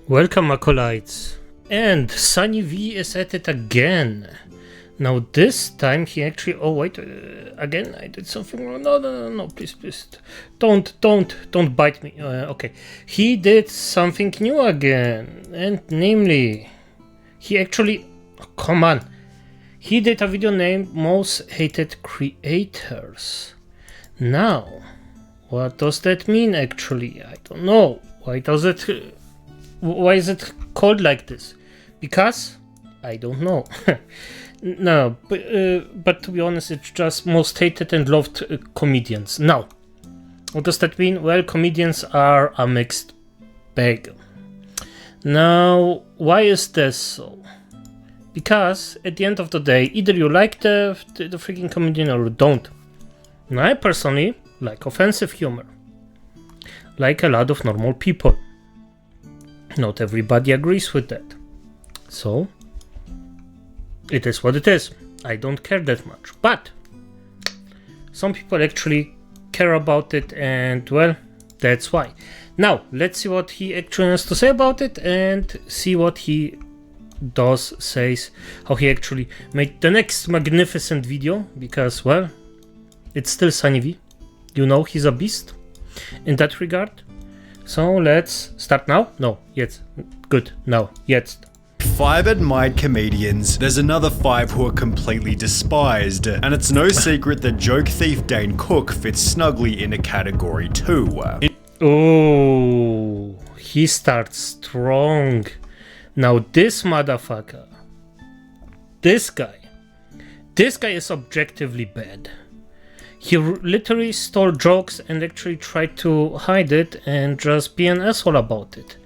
Welcome, acolytes, and SunnyV is at it again. Now this time he actually, again I did something wrong. No, please, don't bite me. Okay, he did something new again, and namely, he actually, he did a video named Most Hated Creators. Now, what does that mean actually? I don't know. Why is it called like this? Because I don't know. No, but to be honest, it's just most hated and loved comedians. Now, what does that mean? Well, comedians are a mixed bag. Now, why is this so? Because at the end of the day, either you like the freaking comedian or you don't. And I personally like offensive humor, like a lot of normal people. Not everybody agrees with that. So, it is what it is. I don't care that much. But, some people actually care about it, and well, that's why. Now, let's see what he actually has to say about it, and see what he says, how he actually made the next magnificent video, because, well, it's still SunnyV. You know he's a beast in that regard. So let's start now? No, yet. Good, now, yet. 5 admired comedians, there's another 5 who are completely despised, and it's no secret that joke thief Dane Cook fits snugly into category 2. Oh, he starts strong. Now this motherfucker, this guy is objectively bad. He literally stole jokes and actually tried to hide it and just be an asshole about it.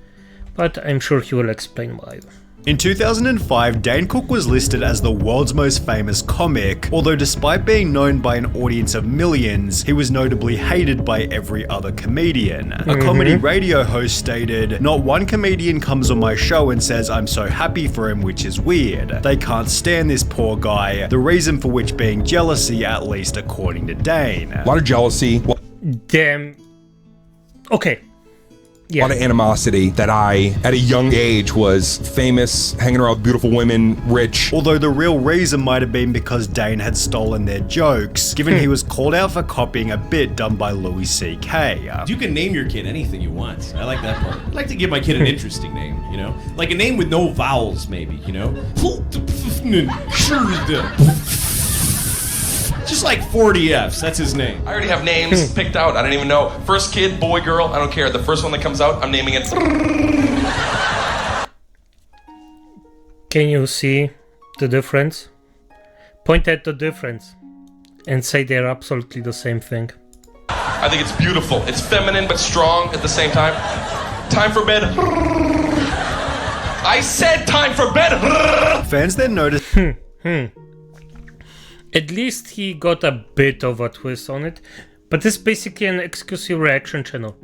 But I'm sure he will explain why. In 2005, Dane Cook was listed as the world's most famous comic, although despite being known by an audience of millions, he was notably hated by every other comedian. A comedy radio host stated, "Not one comedian comes on my show and says I'm so happy for him, which is weird. They can't stand this poor guy, the reason for which being jealousy, at least according to Dane." A lot of jealousy. Damn. Okay. Yeah. A lot of animosity that I, at a young age, was famous, hanging around with beautiful women, rich. Although the real reason might have been because Dane had stolen their jokes, given he was called out for copying a bit done by Louis C.K. You can name your kid anything you want. I like that part. I'd like to give my kid an interesting name, you know? Like a name with no vowels, maybe, you know? Just like 40 F's, that's his name. I already have names picked out. I don't even know. First kid, boy, girl, I don't care. The first one that comes out, I'm naming it. Can you see the difference? Point at the difference and say they're absolutely the same thing. I think it's beautiful. It's feminine but strong at the same time. Time for bed. I said time for bed. Fans then noticed. At least he got a bit of a twist on it, but it's basically an exclusive reaction channel.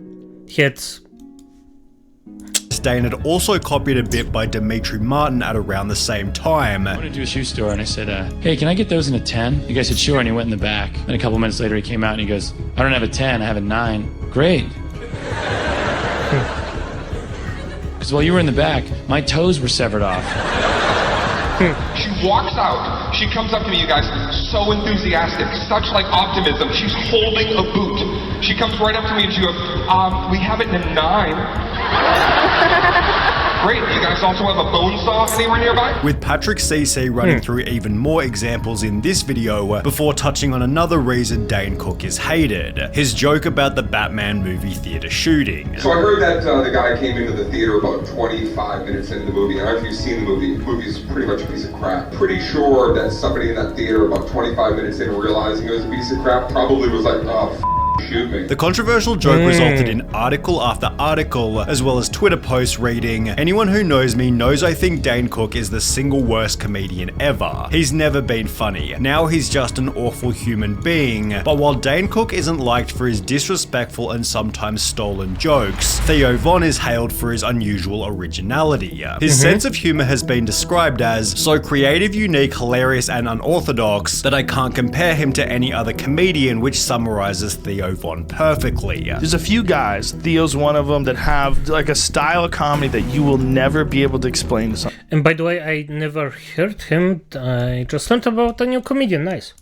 Dane had also copied a bit by Dimitri Martin at around the same time. I went into a shoe store and I said, hey, can I get those in a 10? The guy said, sure, and he went in the back. Then a couple minutes later he came out and he goes, I don't have a 10, I have a 9. Great. Because while you were in the back, my toes were severed off. She walks out. She comes up to me, you guys, so enthusiastic, such like optimism. She's holding a boot. She comes right up to me and she goes, we have it in a 9. Great, you guys also have a bone saw anywhere nearby? With Patrick CC running through even more examples in this video before touching on another reason Dane Cook is hated, his joke about the Batman movie theater shooting. So I heard that the guy came into the theater about 25 minutes into the movie, and I don't know if you've seen the movie. The movie's pretty much a piece of crap. Pretty sure that somebody in that theater about 25 minutes in realizing it was a piece of crap probably was like, oh, shoot me. The controversial joke resulted in article after article, as well as Twitter posts reading, "Anyone who knows me knows I think Dane Cook is the single worst comedian ever. He's never been funny. Now he's just an awful human being." But while Dane Cook isn't liked for his disrespectful and sometimes stolen jokes, Theo Von is hailed for his unusual originality. His sense of humor has been described as so creative, unique, hilarious, and unorthodox that I can't compare him to any other comedian, which summarizes Theo Theo Von perfectly. There's a few guys, Theo's one of them, that have like a style of comedy that you will never be able to explain to someone. And by the way, I never heard him. I just learned about a new comedian. Nice.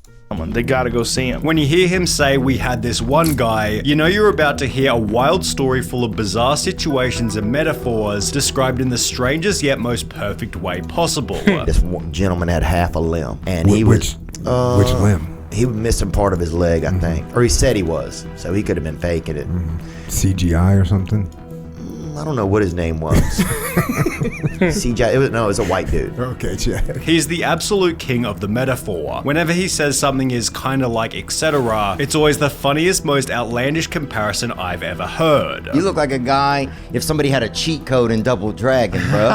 They gotta go see him. When you hear him say, "We had this one guy," you know you're about to hear a wild story full of bizarre situations and metaphors described in the strangest yet most perfect way possible. This gentleman had half a limb, and which limb? He was missing part of his leg, I think. Or he said he was, so he could have been faking it. CGI or something? I don't know what his name was. CJ, it was a white dude. Okay, Jack. He's the absolute king of the metaphor. Whenever he says something is kinda like etc., it's always the funniest, most outlandish comparison I've ever heard. You look like a guy if somebody had a cheat code in Double Dragon, bro.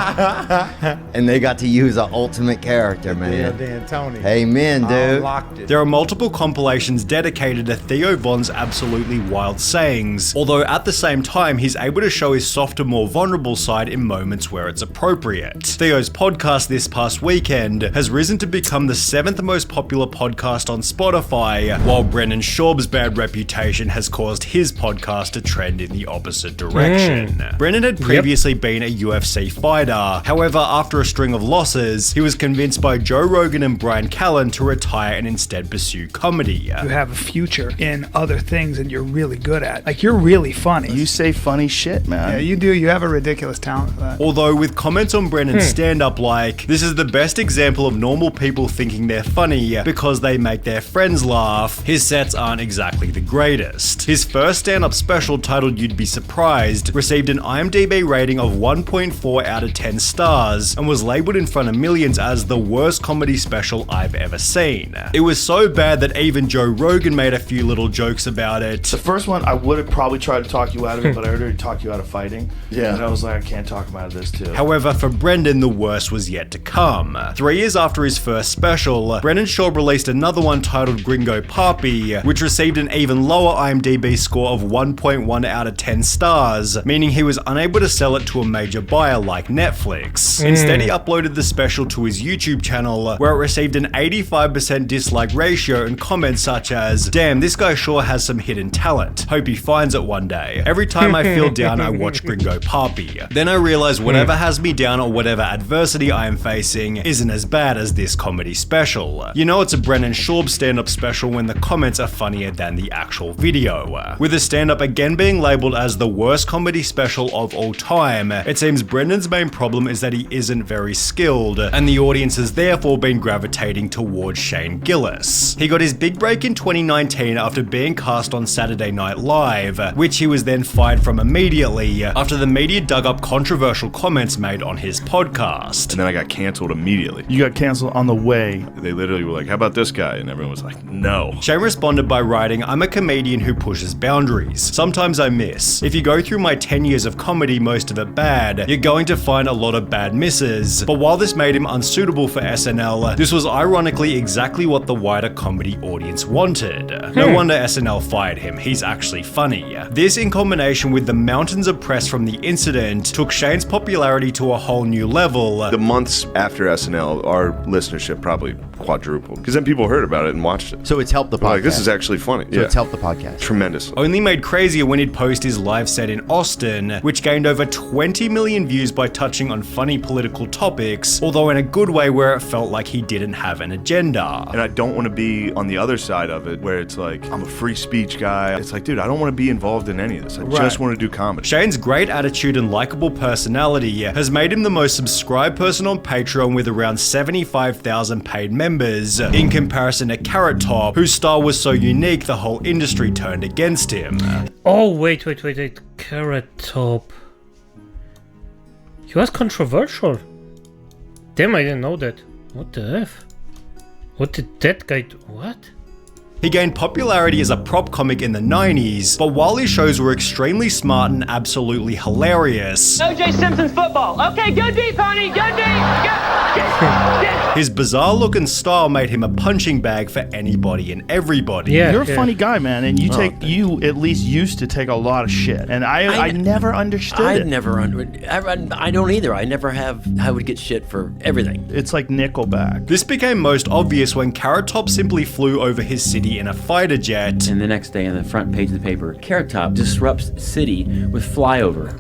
And they got to use an ultimate character, man. D'Antoni. Amen, dude. There are multiple compilations dedicated to Theo Von's absolutely wild sayings, although at the same time he's able to show his softer, more vulnerable side in moments where it's appropriate. Theo's podcast this past weekend has risen to become the 7th most popular podcast on Spotify, while Brendan Schaub's bad reputation has caused his podcast to trend in the opposite direction. Brendan had previously been a UFC fighter, however after a string of losses, he was convinced by Joe Rogan and Brian Callen to retire and instead pursue comedy. You have a future in other things that you're really good at. Like, you're really funny. You say funny shit, man. Yeah, you do. You have a ridiculous talent for that. Although with comments on Brendan's stand-up like, "This is the best example of normal people thinking they're funny because they make their friends laugh," his sets aren't exactly the greatest. His first stand-up special titled You'd Be Surprised received an IMDb rating of 1.4 out of 10 stars and was labeled in front of millions as the worst comedy special I've ever seen. It was so bad that even Joe Rogan made a few little jokes about it. The first one, I would have probably tried to talk you out of it, but I already talked you out of fighting. Yeah. And I was like, I can't talk about this too. However, for Brendan, the worst was yet to come. 3 years after his first special, Brendan Schaub released another one titled Gringo Papi, which received an even lower IMDb score of 1.1 out of 10 stars, meaning he was unable to sell it to a major buyer like Netflix. Instead, he uploaded the special to his YouTube channel, where it received an 85% dislike ratio and comments such as, "Damn, this guy sure has some hidden talent. Hope he finds it one day. Every time I feel down, I watch Gringo Papi. Then I realize whatever has me down or whatever adversity I am facing isn't as bad as this comedy special." You know it's a Brendan Schaub stand-up special when the comments are funnier than the actual video. With the stand-up again being labeled as the worst comedy special of all time, it seems Brendan's main problem is that he isn't very skilled, and the audience has therefore been gravitating towards Shane Gillis. He got his big break in 2019 after being cast on Saturday Night Live, which he was then fired from immediately after the media dug up controversial comments made on his podcast. And then I got canceled immediately. You got canceled on the way. They literally were like, "How about this guy?" And everyone was like, "No." Shane responded by writing, "I'm a comedian who pushes boundaries. Sometimes I miss. If you go through my 10 years of comedy, most of it bad, you're going to find a lot of bad misses. But while this made him unsuitable for SNL, this was ironically exactly what the wider comedy audience wanted. No wonder SNL fired him. He's actually funny." This, in combination with the mountains of press from the incident, took Shane's popularity to a whole new level. The months after SNL, our listenership probably quadrupled because then people heard about it and watched it. So it's helped the podcast. Like, this is actually funny. So it's helped the podcast. Tremendously. Only made crazier when he'd post his live set in Austin, which gained over 20 million views by touching on funny political topics, although in a good way where it felt like he didn't have an agenda. And I don't want to be on the other side of it where it's like, I'm a free speech guy. It's like, dude, I don't want to be involved in any of this. I just want to do comedy. Shane's great attitude and likable personality has made him the most subscribed person on Patreon with around 75,000 paid members, in comparison to Carrot Top, whose style was so unique the whole industry turned against him. Oh, wait. Carrot Top. He was controversial. Damn, I didn't know that. What the F? What did that guy do? What? He gained popularity as a prop comic in the 90s, but while his shows were extremely smart and absolutely hilarious, O.J. Simpson's football. Okay, go deep, honey, go deep. Go. His bizarre look and style made him a punching bag for anybody and everybody. You're a funny guy, man, and you at least used to take a lot of shit, and I never understood it. I don't either. I would get shit for everything. It's like Nickelback. This became most obvious when Carrot Top simply flew over his city in a fighter jet. And the next day on the front page of the paper, Carrot Top disrupts city with flyover.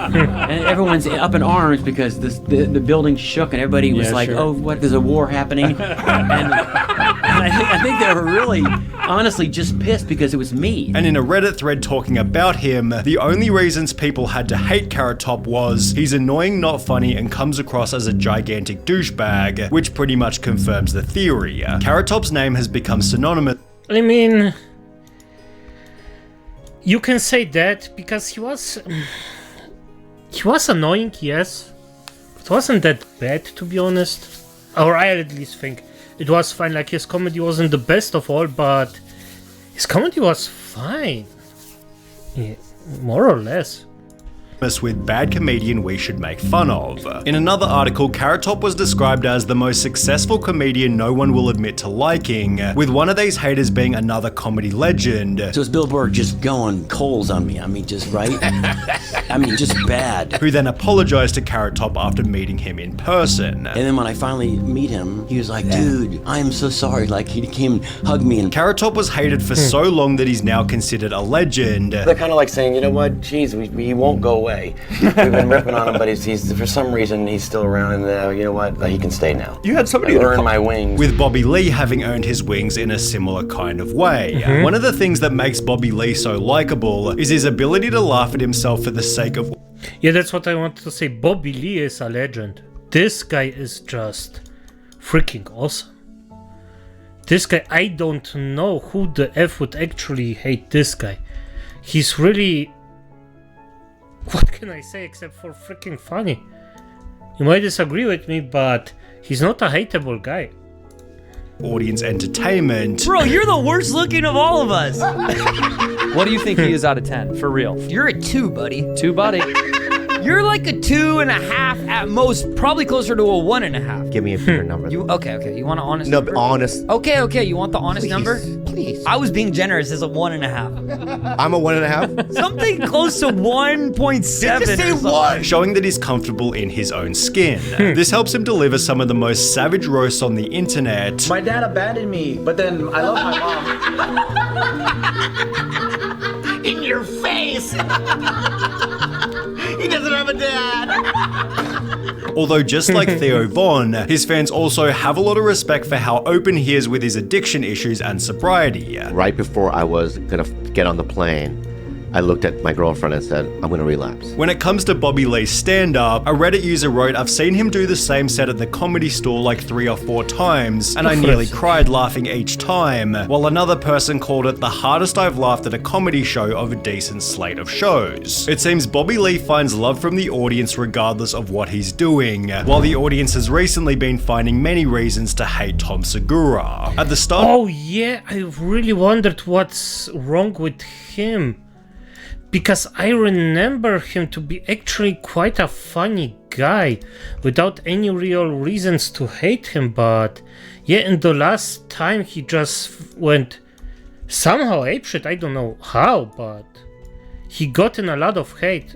And everyone's up in arms because the building shook and everybody was oh, what, there's a war happening? and I think they were really, honestly, just pissed because it was me. And in a Reddit thread talking about him, the only reasons people had to hate Carrot Top was he's annoying, not funny, and comes across as a gigantic douchebag, which pretty much confirms the theory. Carrot Top's name has become synonymous. I mean, you can say that because he was annoying, yes. It wasn't that bad, to be honest. Or I at least think it was fine. Like, his comedy wasn't the best of all, but his comedy was fine. Yeah, more or less. With bad comedian we should make fun of. In another article, Carrot Top was described as the most successful comedian no one will admit to liking, with one of these haters being another comedy legend. So is Billboard just going coals on me? I mean, just right? I mean, just bad. Who then apologized to Carrot Top after meeting him in person. And then when I finally meet him, he was like, dude, I am so sorry. Like, he came and hugged me. And Carrot Top was hated for so long that he's now considered a legend. They're kind of like saying, you know what, geez, he won't go away. We've been ripping on him, but he's for some reason he's still around, and you know what? He can stay now. You had somebody earn my wings. With Bobby Lee having earned his wings in a similar kind of way. One of the things that makes Bobby Lee so likable is his ability to laugh at himself for the sake of. Yeah, that's what I wanted to say. Bobby Lee is a legend. This guy is just freaking awesome. This guy, I don't know who the F would actually hate this guy. He's really... What can I say except for freaking funny? You might disagree with me, but he's not a hateable guy. Audience entertainment. Bro, you're the worst looking of all of us. What do you think he is out of 10, for real? You're a 2, buddy. 2, buddy. You're like a 2.5 at most, probably closer to a 1.5. Give me a bigger number. Okay. You want an honest no, number? Honest. Okay. You want the honest number? Please. I was being generous as a 1.5. I'm a 1.5? Something close to 1.7. Did you say what? Showing that he's comfortable in his own skin. This helps him deliver some of the most savage roasts on the internet. My dad abandoned me, but then I love my mom. In your face! He doesn't have a dad! Although just like Theo Von, his fans also have a lot of respect for how open he is with his addiction issues and sobriety. Right before I was gonna get on the plane, I looked at my girlfriend and said, I'm gonna relapse. When it comes to Bobby Lee's stand-up, a Reddit user wrote, I've seen him do the same set at the Comedy Store like 3 or 4 times, and I nearly cried laughing each time, while another person called it the hardest I've laughed at a comedy show of a decent slate of shows. It seems Bobby Lee finds love from the audience regardless of what he's doing, while the audience has recently been finding many reasons to hate Tom Segura. At the start— Oh yeah, I really wondered what's wrong with him. Because I remember him to be actually quite a funny guy, without any real reasons to hate him, but yeah, in the last time he just went somehow apeshit, I don't know how, but he got in a lot of hate.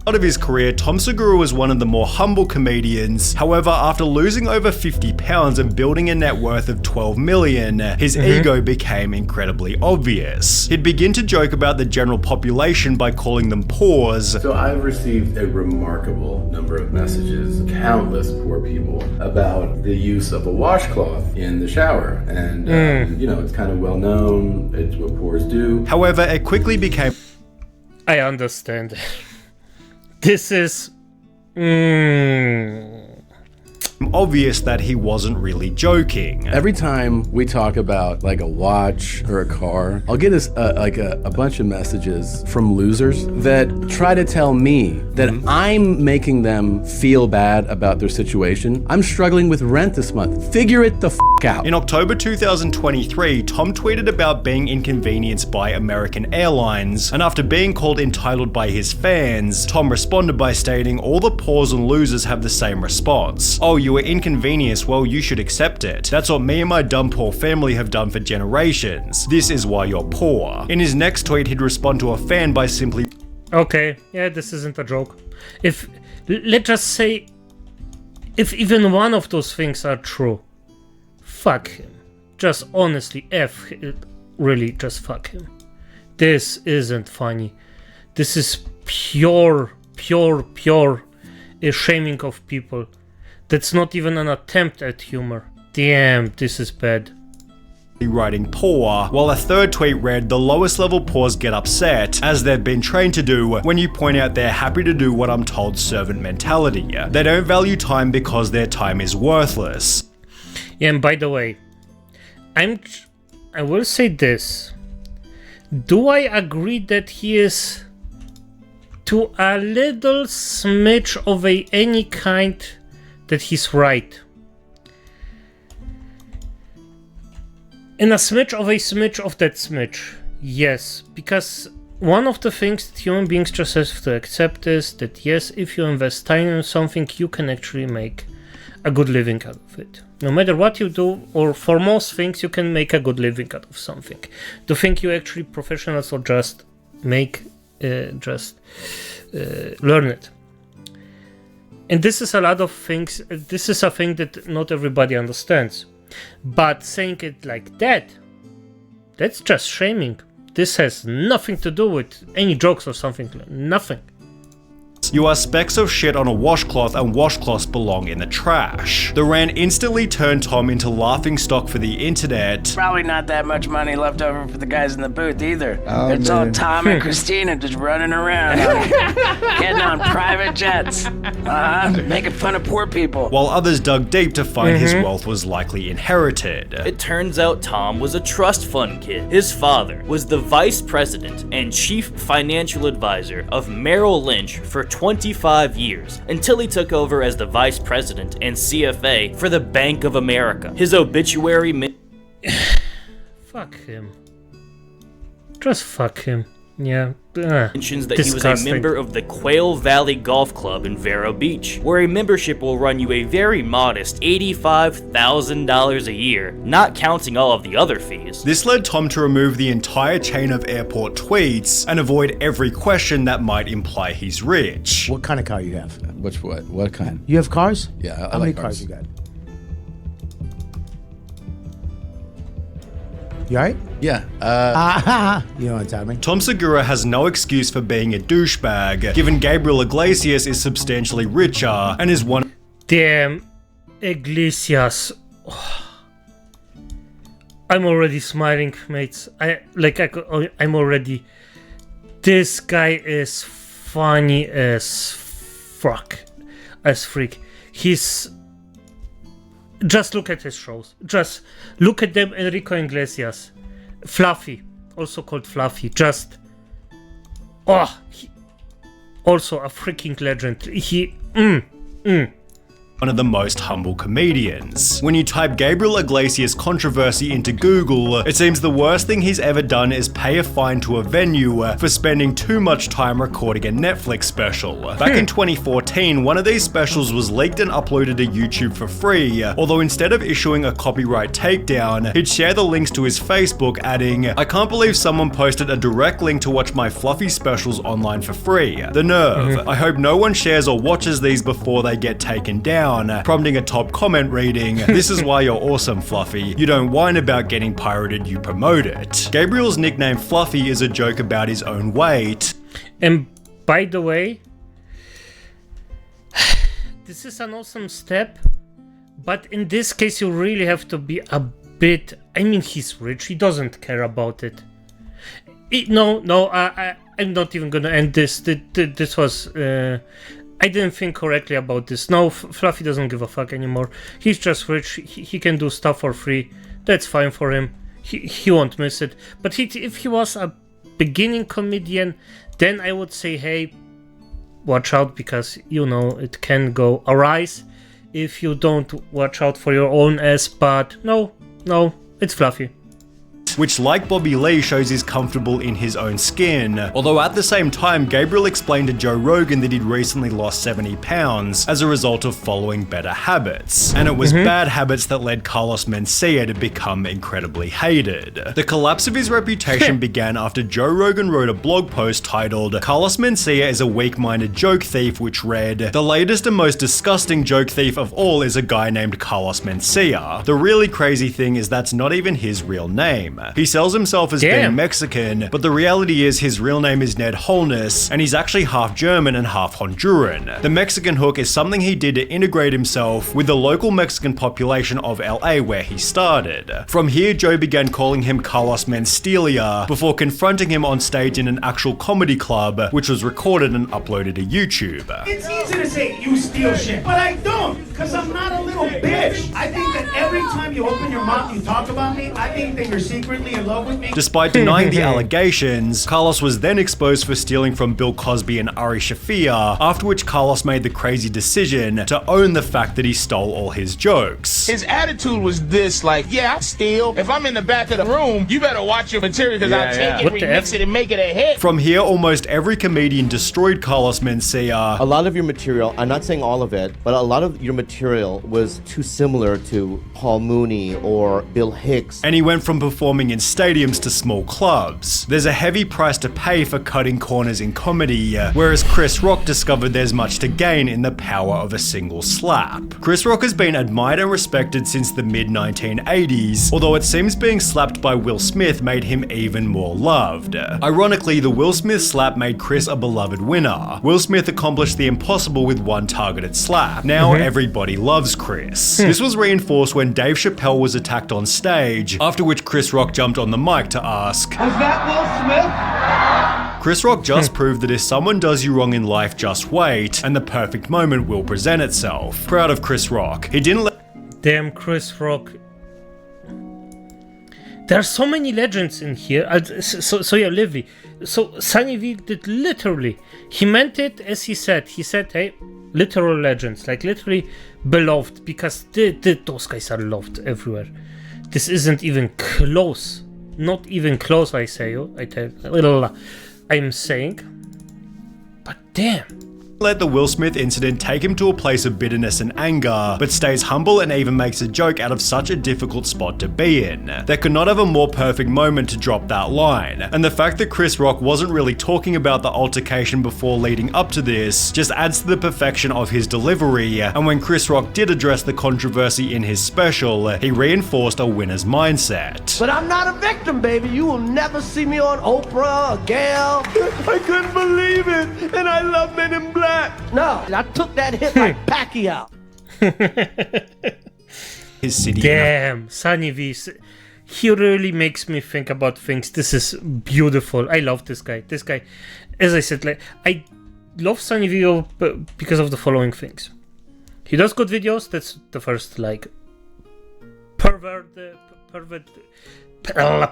Out of his career, Tom Segura was one of the more humble comedians. However, after losing over 50 pounds and building a net worth of 12 million, his ego became incredibly obvious. He'd begin to joke about the general population by calling them pores. So I've received a remarkable number of messages, countless poor people, about the use of a washcloth in the shower. And, you know, it's kind of well known, it's what pores do. However, it quickly became... I understand. This is obvious that he wasn't really joking. Every time we talk about like a watch or a car, I'll get a bunch of messages from losers that try to tell me that I'm making them feel bad about their situation. I'm struggling with rent this month. Figure it the f*** out. In October 2023, Tom tweeted about being inconvenienced by American Airlines, and after being called entitled by his fans, Tom responded by stating all the pores and losers have the same response. Oh, you you are inconvenienced, well, you should accept it. That's what me and my dumb poor family have done for generations. This is why you're poor. In his next tweet, he'd respond to a fan by simply... Okay, yeah, this isn't a joke. Let's just say, if even one of those things are true, fuck him. Just honestly, really, just fuck him. This isn't funny. This is pure shaming of people. That's not even an attempt at humor. Damn, this is bad. Writing poor, while a third tweet read, the lowest level poors get upset, as they've been trained to do when you point out they're happy to do what I'm told servant mentality. They don't value time because their time is worthless. Yeah, and by the way, I will say this. Do I agree that he is to a little smidge of any kind that he's right? In a smidge of that smidge, yes, because one of the things that human beings just have to accept is that yes, if you invest time in something, you can actually make a good living out of it. No matter what you do, or for most things, you can make a good living out of something. Do you think you actually professionals or just learn it? And this is a lot of things. This is a thing that not everybody understands. But saying it like that, that's just shaming. This has nothing to do with any jokes or something. Nothing. You are specks of shit on a washcloth, and washcloths belong in the trash. The rant instantly turned Tom into laughing stock for the internet. Probably not that much money left over for the guys in the booth either. Oh, it's man. all Tom and Christina just running around, getting on private jets, making fun of poor people. While others dug deep to find his wealth was likely inherited. It turns out Tom was a trust fund kid. His father was the vice president and chief financial advisor of Merrill Lynch for 25 years, until he took over as the vice president and CFA for the Bank of America. His obituary Fuck him. Just fuck him. Yeah. mentions that Disgusting. he was a member of the Quail Valley Golf Club in Vero Beach, where a membership will run you a very modest $85,000 a year, not counting all of the other fees. This led Tom to remove the entire chain of airport tweets and avoid every question that might imply he's rich. What kind of car you have? What kind? You have cars? Yeah, I How many like cars cars. you got? You alright? Yeah. You know what, Tommy? Tom Segura has no excuse for being a douchebag, given Gabriel Iglesias is substantially richer and is one. Damn, Iglesias. Oh. I'm already smiling, mates. I'm already. This guy is funny as fuck, as freak. He's. Just look at his shows. Just look at them, Enrico Iglesias. Fluffy, also called Fluffy. Just, also a freaking legend. One of the most humble comedians. When you type Gabriel Iglesias controversy into Google, it seems the worst thing he's ever done is pay a fine to a venue for spending too much time recording a Netflix special. Back in 2014, one of these specials was leaked and uploaded to YouTube for free, although instead of issuing a copyright takedown, he'd share the links to his Facebook, adding, "I can't believe someone posted a direct link to watch my Fluffy specials online for free. The nerve. I hope no one shares or watches these before they get taken down," prompting a top comment reading, "This is why you're awesome, Fluffy. You don't whine about getting pirated, you promote it." Gabriel's nickname Fluffy is a joke about his own weight. And by the way, this is an awesome step, but in this case you really have to be a bit. I mean, he's rich, he doesn't care about it. I'm not even gonna end this. This was. I didn't think correctly about this. No, Fluffy doesn't give a fuck anymore. He's just rich. He can do stuff for free. That's fine for him. He won't miss it. But if he was a beginning comedian, then I would say, hey, watch out, because it can go awry if you don't watch out for your own ass. But no, it's Fluffy. out, which like Bobby Lee shows he's comfortable in his own skin. Although at the same time, Gabriel explained to Joe Rogan that he'd recently lost 70 pounds as a result of following better habits. And it was bad habits that led Carlos Mencia to become incredibly hated. The collapse of his reputation began after Joe Rogan wrote a blog post titled "Carlos Mencia is a weak-minded joke thief," which read, "The latest and most disgusting joke thief of all is a guy named Carlos Mencia. The really crazy thing is that's not even his real name. He sells himself as being Mexican, but the reality is his real name is Ned Wholeness, and he's actually half German and half Honduran. The Mexican hook is something he did to integrate himself with the local Mexican population of LA where he started. From here, Joe began calling him Carlos Menstelia before confronting him on stage in an actual comedy club, which was recorded and uploaded to YouTube. It's easy to say you steal shit, but I don't, because I'm not a little bitch. I think that every time you open your mouth, you talk about me, I think that you're secretly in love with me." Despite denying the allegations, Carlos was then exposed for stealing from Bill Cosby and Ari Shaffir, after which Carlos made the crazy decision to own the fact that he stole all his jokes. His attitude was this, like, yeah, I steal. If I'm in the back of the room, you better watch your material, because I'll take it, remix it, and make it a hit. From here, almost every comedian destroyed Carlos Mencia. A lot of your material, I'm not saying all of it, but a lot of your material was too similar to Paul Mooney or Bill Hicks. And he went from performing in stadiums to small clubs. There's a heavy price to pay for cutting corners in comedy, whereas Chris Rock discovered there's much to gain in the power of a single slap. Chris Rock has been admired and respected since the mid-1980s, although it seems being slapped by Will Smith made him even more loved. Ironically, the Will Smith slap made Chris a beloved winner. Will Smith accomplished the impossible with one targeted slap. Now everybody loves Chris. This was reinforced when Dave Chappelle was attacked on stage, after which Chris Rock jumped on the mic to ask, "Was that Will Smith?" Chris Rock just proved that if someone does you wrong in life, just wait, and the perfect moment will present itself. Proud of Chris Rock. He didn't let— Damn, Chris Rock. There are so many legends in here. So yeah, Livy. So SunnyV did literally. He meant it as he said. He said, hey, literal legends, like literally beloved, because those guys are loved everywhere. This isn't even close. Not even close, I say. I'm saying. But damn. Let the Will Smith incident take him to a place of bitterness and anger, but stays humble and even makes a joke out of such a difficult spot to be in. There could not have a more perfect moment to drop that line, and the fact that Chris Rock wasn't really talking about the altercation before leading up to this just adds to the perfection of his delivery, and when Chris Rock did address the controversy in his special, he reinforced a winner's mindset. But I'm not a victim, baby. You will never see me on Oprah or Gail. I couldn't believe it, and I love Men in Black. No, I took that hit like Pacquiao. His city. Damn, SunnyV. He really makes me think about things. This is beautiful. I love this guy. This guy, as I said, like I love SunnyV because of the following things. He does good videos. That's the first, like,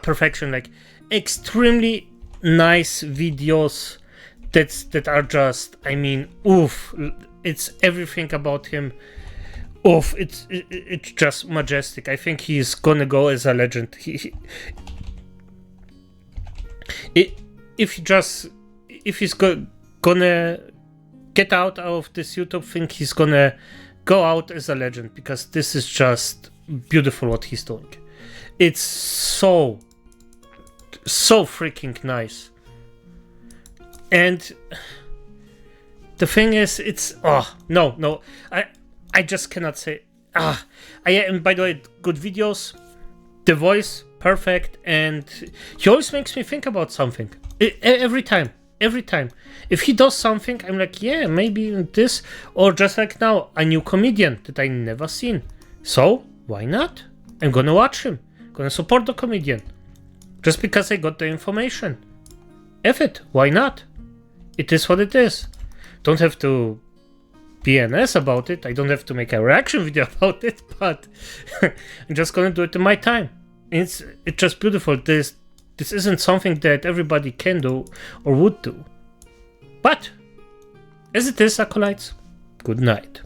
perfection. Like extremely nice videos. That are just, I mean, oof, it's everything about him. Oof, it's just majestic. I think he's gonna go as a legend. If he's gonna get out of this YouTube thing, he's gonna go out as a legend, because this is just beautiful what he's doing. It's so freaking nice. And the thing is, it's no, I just cannot say and by the way, good videos, the voice perfect, and he always makes me think about something every time. If he does something, I'm like, yeah, maybe this, or just like now, a new comedian that I never seen. So why not? I'm gonna watch him, gonna support the comedian, just because I got the information. F it, why not? It is what it is. Don't have to be an ass about it. I don't have to make a reaction video about it, but I'm just gonna do it in my time. It's just beautiful. This isn't something that everybody can do or would do. But as it is, acolytes, good night.